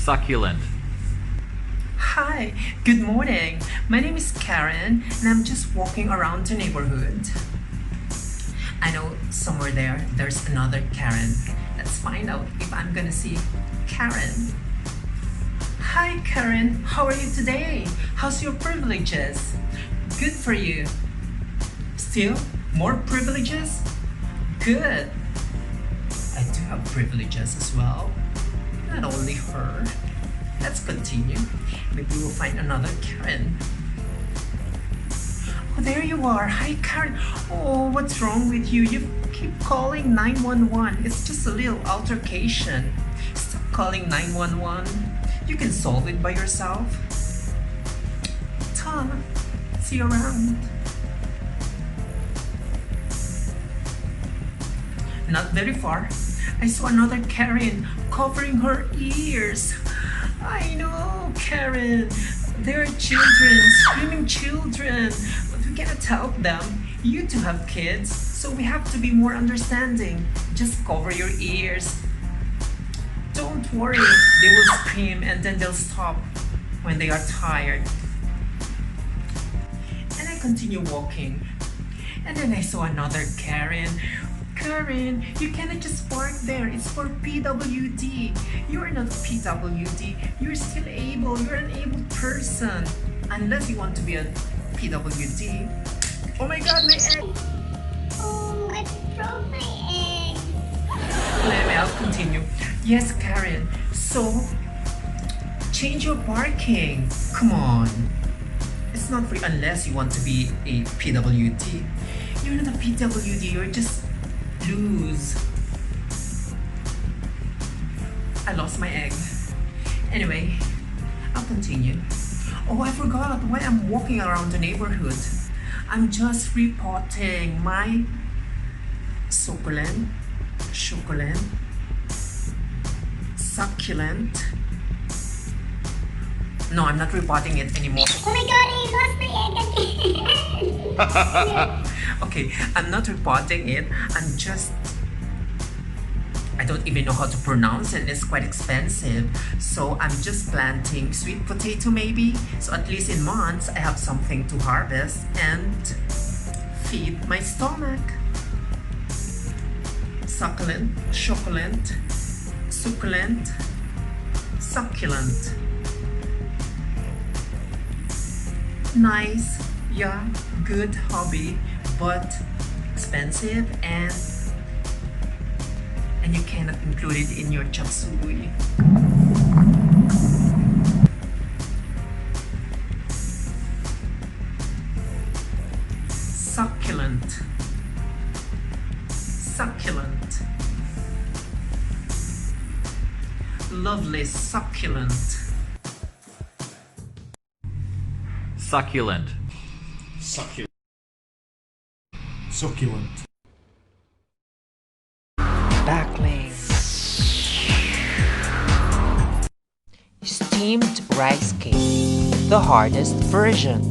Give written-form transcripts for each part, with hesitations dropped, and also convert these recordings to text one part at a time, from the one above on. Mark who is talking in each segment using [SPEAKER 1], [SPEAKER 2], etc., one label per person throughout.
[SPEAKER 1] Succulent.
[SPEAKER 2] Hi, good morning. My name is Karen and I'm just walking around the neighborhood. I know somewhere there's another Karen. Let's find out if I'm gonna see Karen. Hi Karen, how are you today? How's your privileges? Good for you. Still more privileges? Good. I do have privileges as well. Not only her. Let's continue. Maybe we'll find another Karen. Oh, there you are. Hi, Karen. Oh, what's wrong with you? You keep calling 911. It's just a little altercation. Stop calling 911. You can solve it by yourself. Ta. See you around. Not very far. I saw another Karen covering her ears. I know, Karen. There are children, screaming children, but we cannot help them. You two have kids, so we have to be more understanding. Just cover your ears. Don't worry, they will scream and then they'll stop when they are tired. And I continue walking. And then I saw another Karen. Karen, you cannot just park there. It's for PWD. You are not PWD. You're still able. You're an able person. Unless you want to be a PWD. Oh my god, my egg!
[SPEAKER 3] Oh, I broke my egg.
[SPEAKER 2] I'll continue. Yes, Karen. So, change your parking. Come on. It's not free unless you want to be a PWD. You're not a PWD. You're just lose. I lost my egg. Anyway, I'll continue. Oh, I forgot why I'm walking around the neighborhood. I'm just reporting my succulent, succulent. No, I'm not reporting it anymore.
[SPEAKER 3] Oh my god, I lost my egg again.
[SPEAKER 2] Okay, I'm not reporting it. I don't even know how to pronounce it. It's quite expensive. So I'm just planting sweet potato maybe. So at least in months, I have something to harvest and feed my stomach. Succulent, succulent, succulent, succulent. Nice, yeah, good hobby, but expensive and you cannot include it in your chop suey. Succulent, succulent, lovely succulent.
[SPEAKER 1] Succulent.
[SPEAKER 4] Succulent. Succulent.
[SPEAKER 5] Bachling. Steamed rice cake, the hardest version.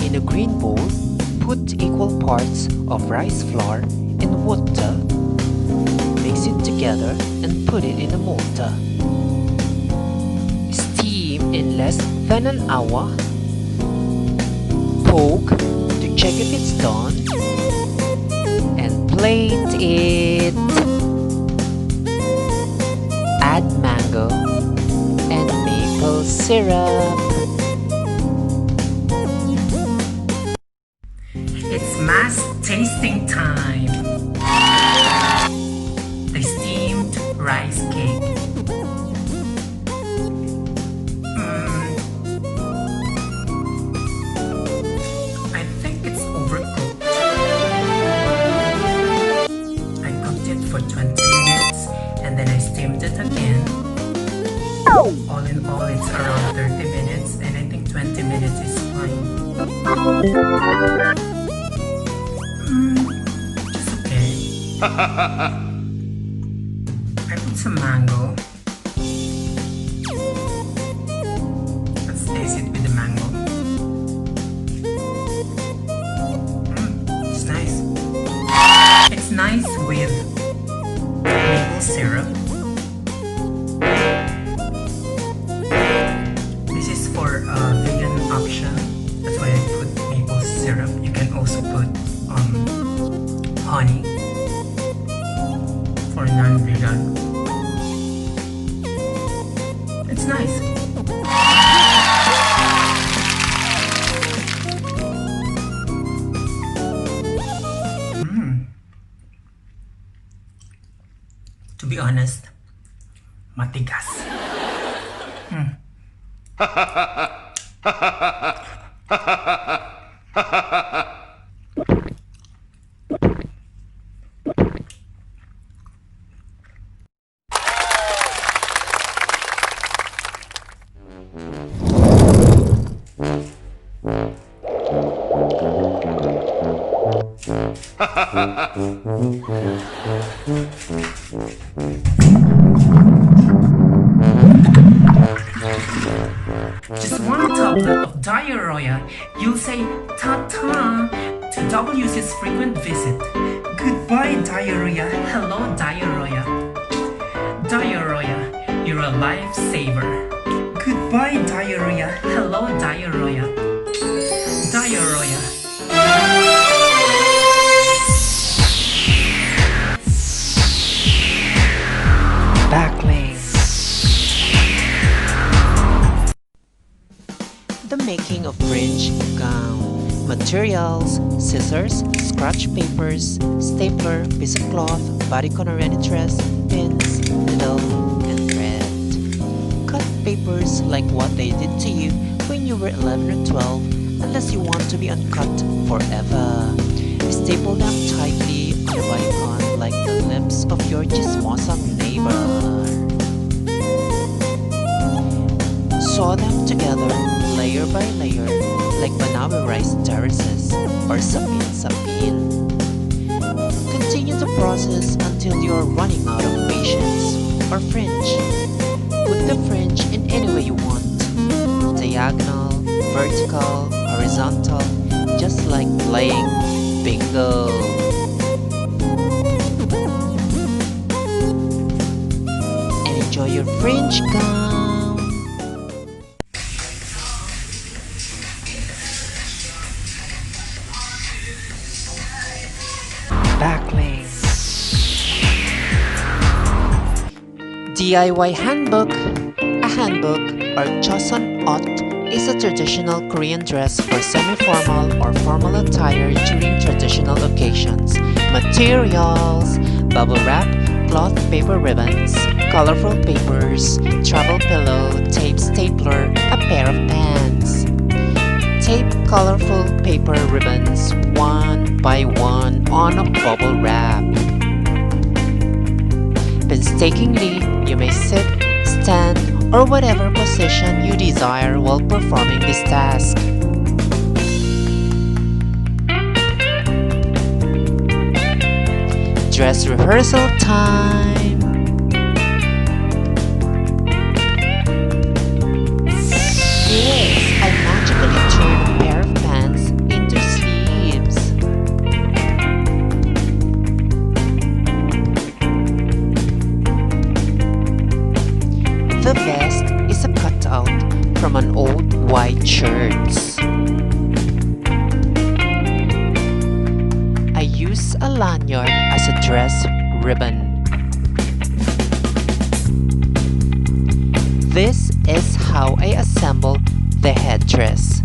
[SPEAKER 5] In a green bowl, put equal parts of rice flour and water. Mix it together and put it in a mortar. Steam in less than an hour. Poke to check if it's done. And plate it. Add mango and maple syrup.
[SPEAKER 2] It's mass tasting time. The steamed rice cake. I think it's overcooked. I cooked it for 20 minutes and then I steamed it again. All in all, it's around 30 minutes and I think 20 minutes is fine. Just okay. I put some mango. Let's taste it with the mango. It's nice. It's nice with maple syrup. It's nice. To be honest, matigas. Just one tablet of diarrhea, you'll say ta-ta to WC's frequent visit. Goodbye diarrhea, hello diarrhea. Diarrhea, you're a lifesaver. Goodbye diarrhea, hello diarrhea. Diarrhea.
[SPEAKER 5] Bachling. The making of fringe gown. Materials: scissors, scratch papers, stapler, piece of cloth, bodycon or any dress, pins, needle, and thread. Cut papers like what they did to you when you were 11 or 12, unless you want to be uncut forever. Staple them tightly on the bodycon like the lips of your chismosang neighbor. Sew them together layer by layer like Banawi rice terraces or sapin. Continue the process until you are running out of patience or fringe. Put the fringe in any way you want. Diagonal, vertical, horizontal, just like playing bingo. And enjoy your fringe gown. Bachling. DIY handbook. A handbook or choson ot is a traditional Korean dress for semi-formal or formal attire during traditional occasions. Materials: bubble wrap, cloth paper ribbons, colorful papers, travel pillow, tape stapler, a pair of pants. Tape colorful paper ribbons one by one on a bubble wrap. Painstakingly, you may sit, stand, or whatever position you desire while performing this task. Dress rehearsal time! Yes, I magically turned a pair of pants into sleeves. The vest is a cutout from an old white shirt. I use a lanyard as a dress ribbon. This is how I assemble the headdress.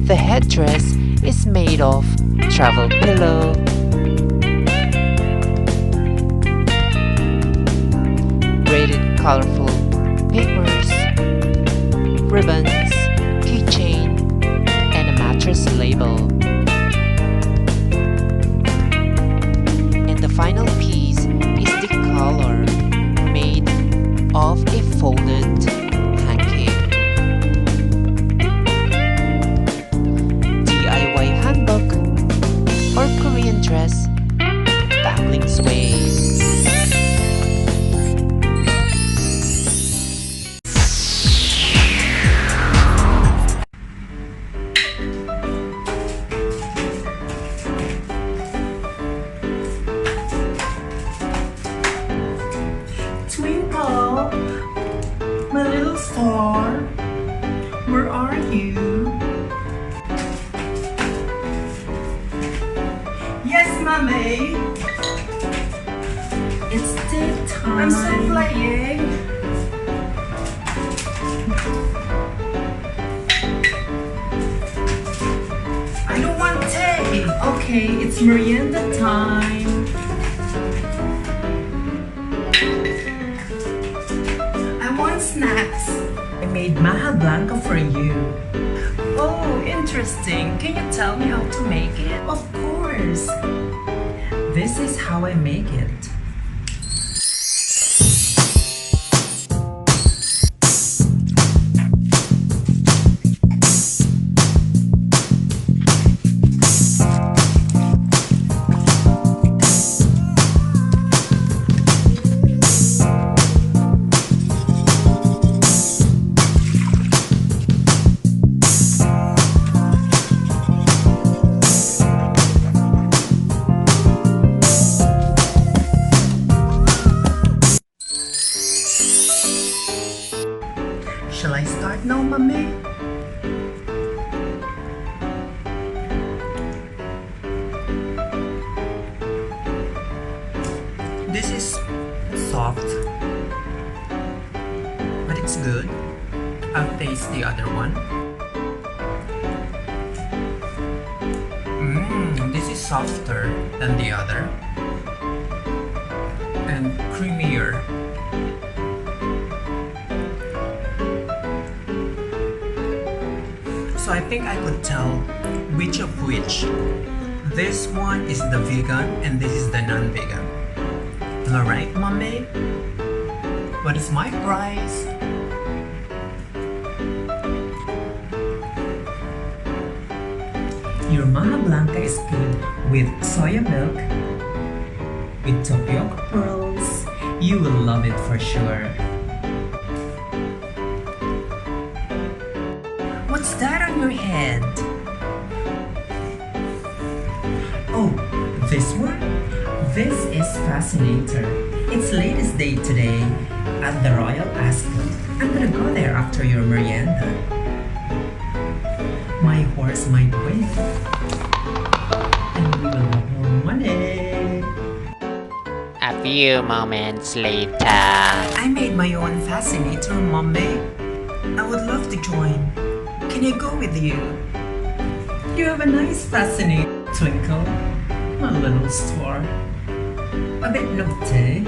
[SPEAKER 5] The headdress is made of travel pillow, braided colorful papers, ribbons, keychain, and a mattress label. And the final piece is the collar made of a folded hanky. DIY handbook or Korean dress, Backling's way.
[SPEAKER 2] Twinkle, my little star, where are you? Yes, mommy. It's daytime. I'm still playing. Okay, it's merienda time. I want snacks. I made maja blanca for you. Oh, interesting. Can you tell me how to make it? Of course. This is how I make it. Shall I start now, mommy? This is soft, but it's good. I'll taste the other one. This is softer than the other and creamier. So I think I could tell which of which. This one is the vegan and this is the non-vegan. Am I right, mommy? What is my price? Your maja blanca is good with soya milk, with tapioca pearls. You will love it for sure. What's that on your head? Oh, this one? This is Fascinator. It's latest day today at the Royal Ascot. I'm gonna go there after your merienda. My horse might win. And we will have more money.
[SPEAKER 5] A few moments later.
[SPEAKER 2] I made my own Fascinator, mommy. I would love to join. Can I go with you? You have a nice Fascinator, Twinkle. My little star. A bit naughty.